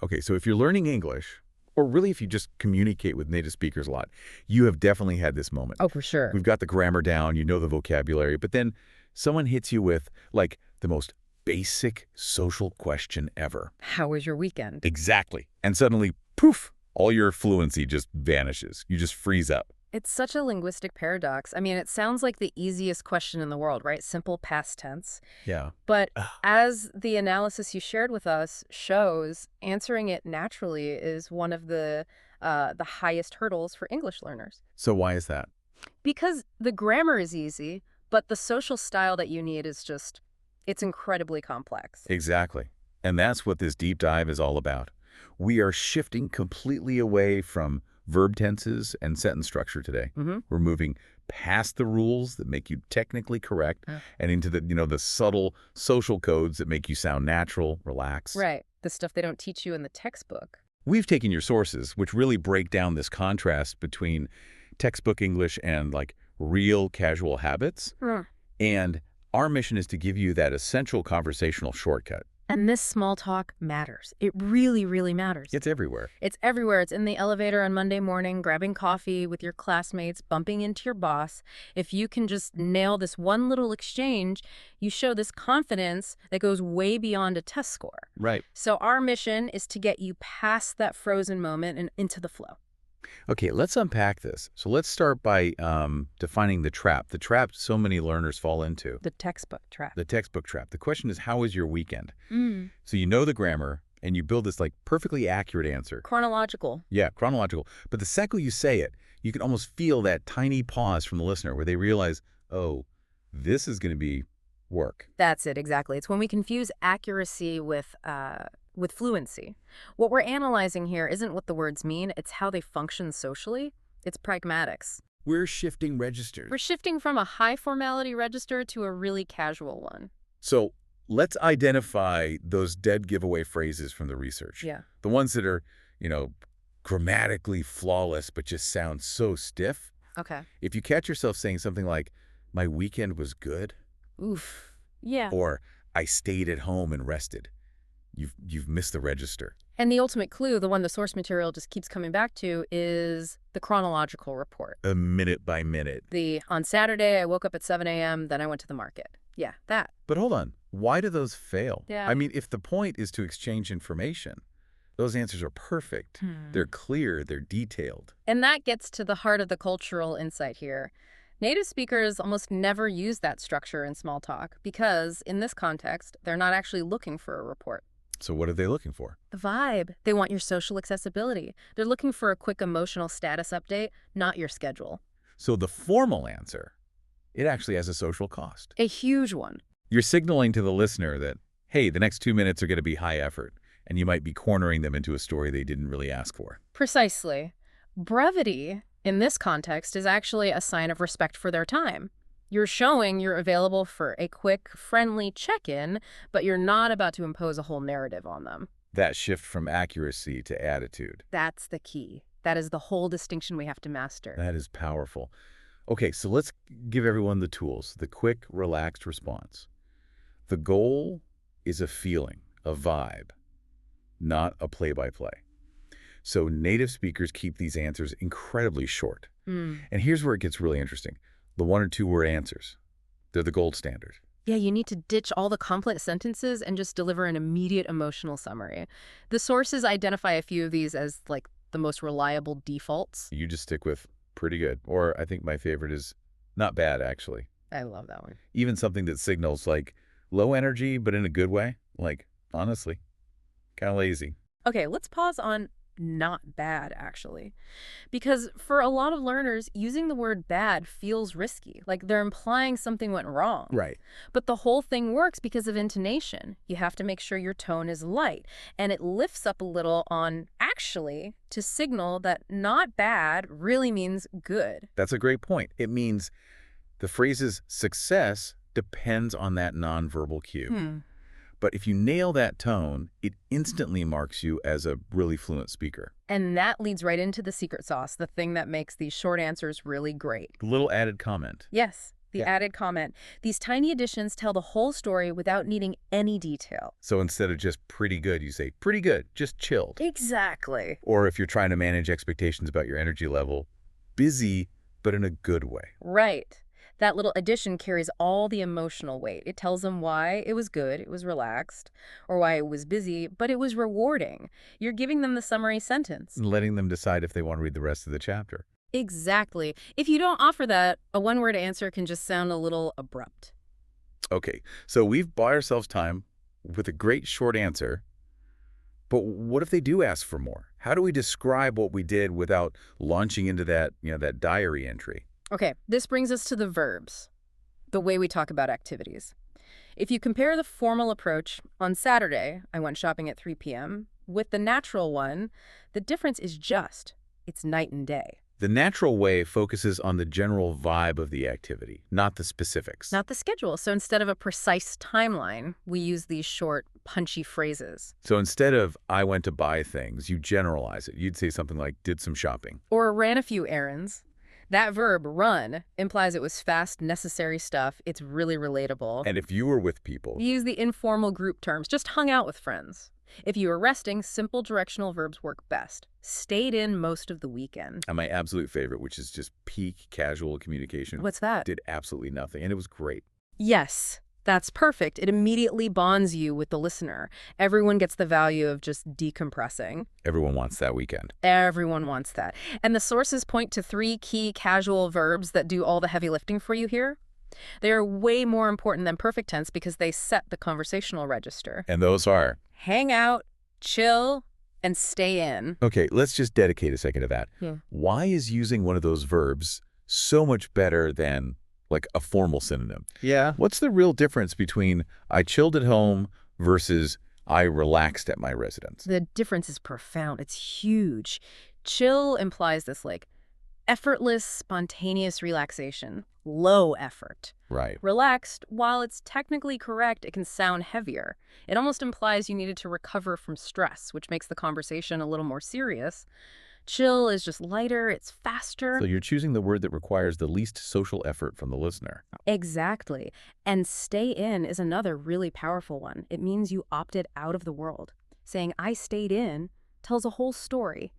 Okay, so if you're learning English, or really if you just communicate with native speakers a lot, you have definitely had this moment. Oh, for sure. We've got the grammar down, you know the vocabulary, but then someone hits you with, like, the most basic social question ever. How was your weekend? Exactly. And suddenly, poof, all your fluency just vanishes. You just freeze up. It's such a linguistic paradox. I mean, it sounds like the easiest question in the world, right? Simple past tense. Yeah. But Ugh. as the analysis you shared with us shows, answering it naturally is one of the highest hurdles for English learners. So why is that? Because the grammar is easy, but the social style that you need is just, it's incredibly complex. Exactly. And that's what this deep dive is all about. We are shifting completely away from verb tenses and sentence structure today. We're moving past the rules that make you technically correct and into the subtle social codes that make you sound natural, relaxed. Right. The stuff they don't teach you in the textbook. We've taken your sources, which really break down this contrast between textbook English and, like, real casual habits. And our mission is to give you that essential conversational shortcut. And this small talk matters. It really, really matters. It's everywhere. It's everywhere. It's in the elevator on Monday morning, grabbing coffee with your classmates, bumping into your boss. If you can just nail this one little exchange, you show this confidence that goes way beyond a test score. Right. So our mission is to get you past that frozen moment and into the flow. Okay, let's unpack this. So let's start by defining the trap so many learners fall into. The textbook trap. The textbook trap. The question is, how was your weekend? So you know the grammar, and you build this, like, perfectly accurate answer. Chronological. Yeah, chronological. But the second you say it, you can almost feel that tiny pause from the listener where they realize, oh, this is going to be work. That's it, exactly. It's when we confuse accuracy with fluency. What we're analyzing here isn't what the words mean, it's how they function socially. It's pragmatics. We're shifting registers. We're shifting from a high formality register to a really casual one. So let's identify those dead giveaway phrases from the research. Yeah. The ones that are, grammatically flawless but just sound so stiff. Okay. If you catch yourself saying something like, my weekend was good, Oof. Yeah. or I stayed at home and rested, you've missed the register. And the ultimate clue, the one the source material just keeps coming back to, is the chronological report. A minute by minute. On Saturday, I woke up at 7 a.m., then I went to the market. Yeah, that. But hold on. Why do those fail? Yeah. I mean, if the point is to exchange information, those answers are perfect. They're clear. They're detailed. And that gets to the heart of the cultural insight here. Native speakers almost never use that structure in small talk because, in this context, they're not actually looking for a report. So what are they looking for? The vibe. They want your social accessibility. They're looking for a quick emotional status update, not your schedule. So the formal answer, it actually has a social cost. A huge one. You're signaling to the listener that, hey, the next 2 minutes are going to be high effort, and you might be cornering them into a story they didn't really ask for. Precisely. Brevity, in this context, is actually a sign of respect for their time. You're showing you're available for a quick, friendly check-in, but you're not about to impose a whole narrative on them. That shift from accuracy to attitude. That's the key. That is the whole distinction we have to master. That is powerful. Okay, so let's give everyone the tools, the quick, relaxed response. The goal is a feeling, a vibe, not a play-by-play. So native speakers keep these answers incredibly short. And here's where it gets really interesting. The 1 or 2 word answers, they're the gold standard. Yeah, you need to ditch all the complex sentences and just deliver an immediate emotional summary. The sources identify a few of these as, like, the most reliable defaults. You just stick with pretty good. Or I think my favorite is not bad, actually. I love that one. Even something that signals, like, low energy, but in a good way. Like, honestly, kind of lazy. Okay, let's pause on not bad, actually. Because for a lot of learners, using the word bad feels risky. Like they're implying something went wrong. Right. But the whole thing works because of intonation. You have to make sure your tone is light. And it lifts up a little on actually to signal that not bad really means good. That's a great point. It means the phrase's success depends on that nonverbal cue. But if you nail that tone, it instantly marks you as a really fluent speaker. And that leads right into the secret sauce, the thing that makes these short answers really great. A little added comment. Yes. The Yeah. added comment. These tiny additions tell the whole story without needing any detail. So instead of just pretty good, you say pretty good, just chilled. Exactly. Or if you're trying to manage expectations about your energy level, busy, but in a good way. Right. That little addition carries all the emotional weight. It tells them why it was good, it was relaxed, or why it was busy, but it was rewarding. You're giving them the summary sentence. And letting them decide if they want to read the rest of the chapter. Exactly. If you don't offer that, a one-word answer can just sound a little abrupt. Okay, so we've bought ourselves time with a great short answer, but what if they do ask for more? How do we describe what we did without launching into that, that diary entry? Okay, this brings us to the verbs, the way we talk about activities. If you compare the formal approach, on Saturday, I went shopping at 3 p.m., with the natural one, the difference is it's night and day. The natural way focuses on the general vibe of the activity, not the specifics. Not the schedule. So instead of a precise timeline, we use these short, punchy phrases. So instead of, I went to buy things, you generalize it. You'd say something like, did some shopping. Or ran a few errands. That verb, run, implies it was fast, necessary stuff. It's really relatable. And if you were with people, We use the informal group terms, just hung out with friends. If you were resting, simple directional verbs work best. Stayed in most of the weekend. and my absolute favorite, which is just peak casual communication, What's that? did absolutely nothing. And it was great. Yes, that's perfect. It immediately bonds you with the listener. Everyone gets the value of just decompressing. Everyone wants that weekend. Everyone wants that. And the sources point to 3 key casual verbs that do all the heavy lifting for you here. They are way more important than perfect tense because they set the conversational register. And those are. Hang out, chill, and stay in. Okay, let's just dedicate a second to that. Yeah. Why is using one of those verbs so much better than, like, a formal synonym? Yeah. What's the real difference between I chilled at home versus I relaxed at my residence? The difference is profound. It's huge. Chill implies this, like, effortless, spontaneous relaxation. Low effort. Right. Relaxed, while it's technically correct, it can sound heavier. It almost implies you needed to recover from stress, which makes the conversation a little more serious. Chill is just lighter, it's faster. So you're choosing the word that requires the least social effort from the listener. Exactly. And stay in is another really powerful one. It means you opted out of the world. Saying, I stayed in, tells a whole story.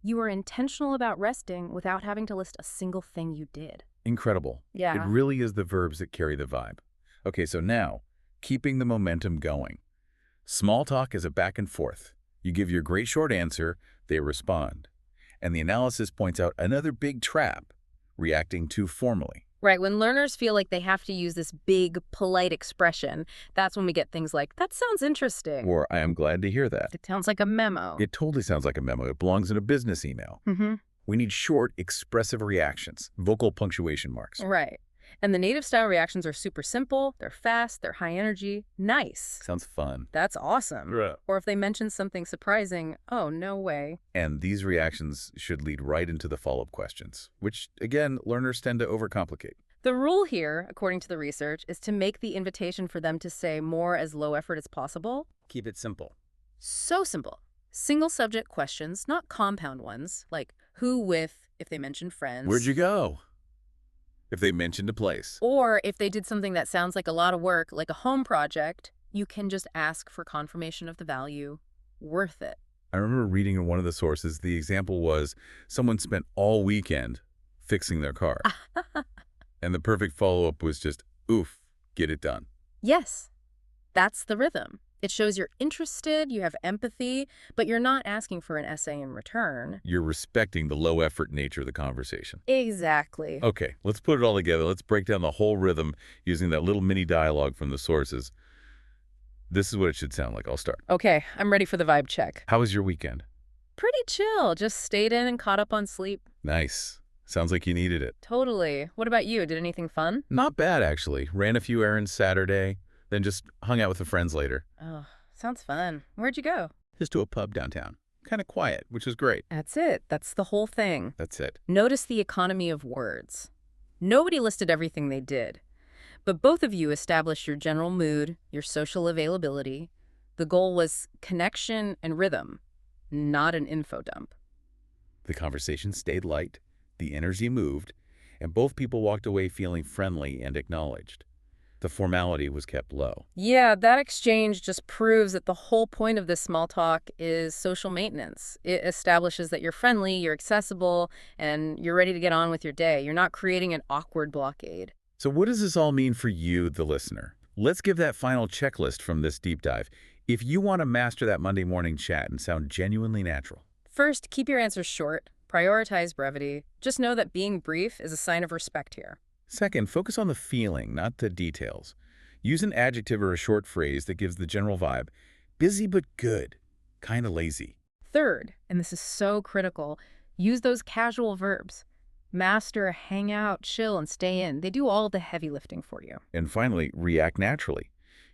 You were intentional about resting without having to list a single thing you did. Incredible. Yeah. It really is the verbs that carry the vibe. Okay, so now, keeping the momentum going. Small talk is a back and forth. You give your great short answer, they respond. And the analysis points out another big trap, reacting too formally. Right, when learners feel like they have to use this big, polite expression, that's when we get things like, that sounds interesting. Or, I am glad to hear that. It sounds like a memo. It totally sounds like a memo. It belongs in a business email. Mm-hmm. We need short, expressive reactions, vocal punctuation marks. Right. And the native style reactions are super simple, they're fast, they're high energy, nice. Sounds fun. That's awesome. Or if they mention something surprising, oh, no way. And these reactions should lead right into the follow-up questions, which, again, learners tend to overcomplicate. The rule here, according to the research, is to make the invitation for them to say more as low effort as possible. Keep it simple. So simple. Single subject questions, not compound ones, like who with, if they mention friends. Where'd you go? If they mentioned a place. Or if they did something that sounds like a lot of work, like a home project, you can just ask for confirmation of the value. Worth it. I remember reading in one of the sources, the example was someone spent all weekend fixing their car. And the perfect follow-up was just, oof, get it done. Yes, that's the rhythm. It shows you're interested, you have empathy, but you're not asking for an essay in return. You're respecting the low-effort nature of the conversation. Exactly. Okay, let's put it all together. Let's break down the whole rhythm using that little mini dialogue from the sources. This is what it should sound like. I'll start. Okay, I'm ready for the vibe check. How was your weekend? Pretty chill. Just stayed in and caught up on sleep. Nice. Sounds like you needed it. Totally. What about you? Did anything fun? Not bad, actually. Ran a few errands Saturday, then just hung out with the friends later. Oh, sounds fun. Where'd you go? Just to a pub downtown. Kind of quiet, which was great. That's it. That's the whole thing. That's it. Notice the economy of words. Nobody listed everything they did, but both of you established your general mood, your social availability. The goal was connection and rhythm, not an info dump. The conversation stayed light, the energy moved, and both people walked away feeling friendly and acknowledged. The formality was kept low. Yeah, that exchange just proves that the whole point of this small talk is social maintenance. It establishes that you're friendly, you're accessible, and you're ready to get on with your day. You're not creating an awkward blockade. So what does this all mean for you, the listener? Let's give that final checklist from this deep dive. If you want to master that Monday morning chat and sound genuinely natural. First, keep your answers short. Prioritize brevity. Just know that being brief is a sign of respect here. Second, focus on the feeling, not the details. Use an adjective or a short phrase that gives the general vibe. Busy but good. Kind of lazy. Third, and this is so critical, use those casual verbs. Master, hang out, chill, and stay in. They do all the heavy lifting for you. And finally, react naturally.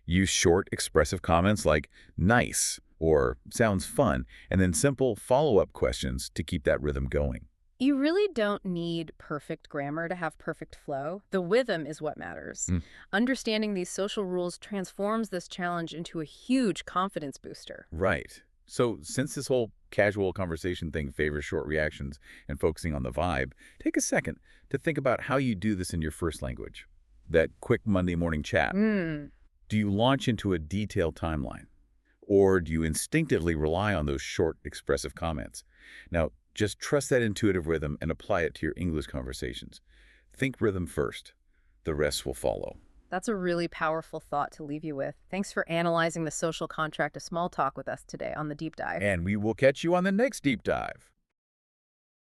Use short, expressive comments like nice or sounds fun, and then simple follow-up questions to keep that rhythm going. You really don't need perfect grammar to have perfect flow. The rhythm is what matters. Mm. Understanding these social rules transforms this challenge into a huge confidence booster. Right. So since this whole casual conversation thing favors short reactions and focusing on the vibe, take a second to think about how you do this in your first language. That quick Monday morning chat. Do you launch into a detailed timeline? Or do you instinctively rely on those short, expressive comments? Now, just trust that intuitive rhythm and apply it to your English conversations. Think rhythm first. The rest will follow. That's a really powerful thought to leave you with. Thanks for analyzing the social contract of small talk with us today on The Deep Dive. And we will catch you on the next deep dive.